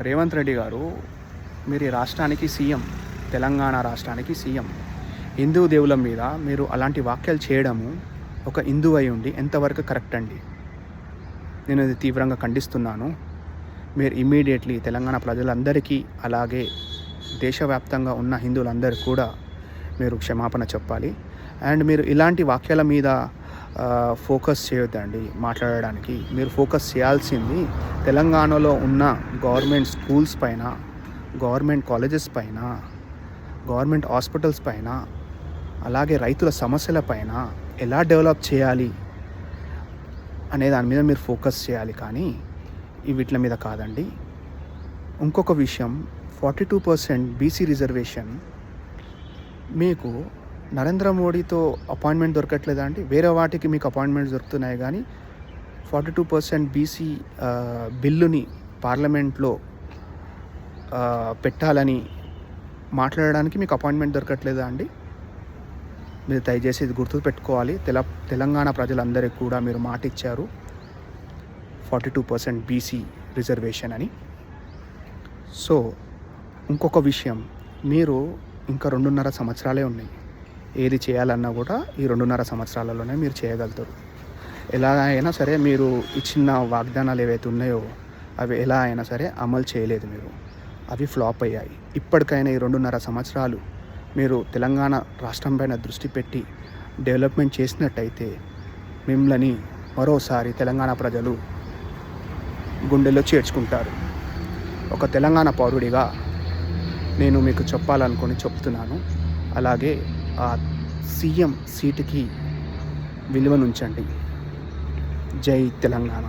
రేవంత్ రెడ్డి గారు, మీరు ఈ రాష్ట్రానికి సీఎం, తెలంగాణ రాష్ట్రానికి సీఎం. హిందూ దేవుల మీద మీరు అలాంటి వ్యాఖ్యలు చేయడము ఒక హిందూ అయి ఉండి ఎంతవరకు కరెక్ట్ అండి? నేను ఇది తీవ్రంగా ఖండిస్తున్నాను. మీరు ఇమ్మీడియట్లీ తెలంగాణ ప్రజలందరికీ, అలాగే దేశవ్యాప్తంగా ఉన్న హిందువులందరికీ కూడా మీరు క్షమాపణ చెప్పాలి. అండ్ మీరు ఇలాంటి వాక్యాల మీద ఫోకస్ చేయొద్దండి మాట్లాడడానికి. మీరు ఫోకస్ చేయాల్సింది తెలంగాణలో ఉన్న గవర్నమెంట్ స్కూల్స్ పైన, గవర్నమెంట్ కాలేజెస్ పైన, గవర్నమెంట్ హాస్పిటల్స్ పైన, అలాగే రైతుల సమస్యల పైన ఎలా డెవలప్ చేయాలి అనే దాని మీద మీరు ఫోకస్ చేయాలి, కానీ వీటి మీద కాదండి. ఇంకొక విషయం, 42% బీసీ రిజర్వేషన్ మీకు నరేంద్ర మోడీతో అపాయింట్మెంట్ దొరకట్లేదా అండి? వేరే వాటికి మీకు అపాయింట్మెంట్స్ దొరుకుతున్నాయి, కానీ 42% బీసీ బిల్లుని పార్లమెంట్లో పెట్టాలని మాట్లాడడానికి మీకు అపాయింట్మెంట్ దొరకట్లేదా అండి? మీరు దయచేసి ఇది గుర్తుపెట్టుకోవాలి. తెలంగాణ ప్రజలందరికీ కూడా మీరు మాట ఇచ్చారు 42% బీసీ రిజర్వేషన్ అని. సో ఇంకొక విషయం, మీరు ఇంకా 2.5 సంవత్సరాలే ఉన్నాయి. ఏది చేయాలన్నా కూడా ఈ 2.5 సంవత్సరాలలోనే మీరు చేయగలుగుతారు. ఎలా అయినా సరే మీరు ఇచ్చిన వాగ్దానాలు ఏవైతే ఉన్నాయో అవి ఎలా అయినా సరే అమలు చేయలేదు మీరు, అవి ఫ్లాప్ అయ్యాయి. ఇప్పటికైనా ఈ 2.5 సంవత్సరాలు మీరు తెలంగాణ రాష్ట్రం పైన దృష్టి పెట్టి డెవలప్మెంట్ చేసినట్టయితే మిమ్మల్ని మరోసారి తెలంగాణ ప్రజలు గుండెల్లో చేర్చుకుంటారు. ఒక తెలంగాణ పౌరుడిగా నేను మీకు చెప్పాలనుకొని చెప్తున్నాను. అలాగే ఆ సీఎం సీటుకి విలువనుంచండి. జై తెలంగాణ.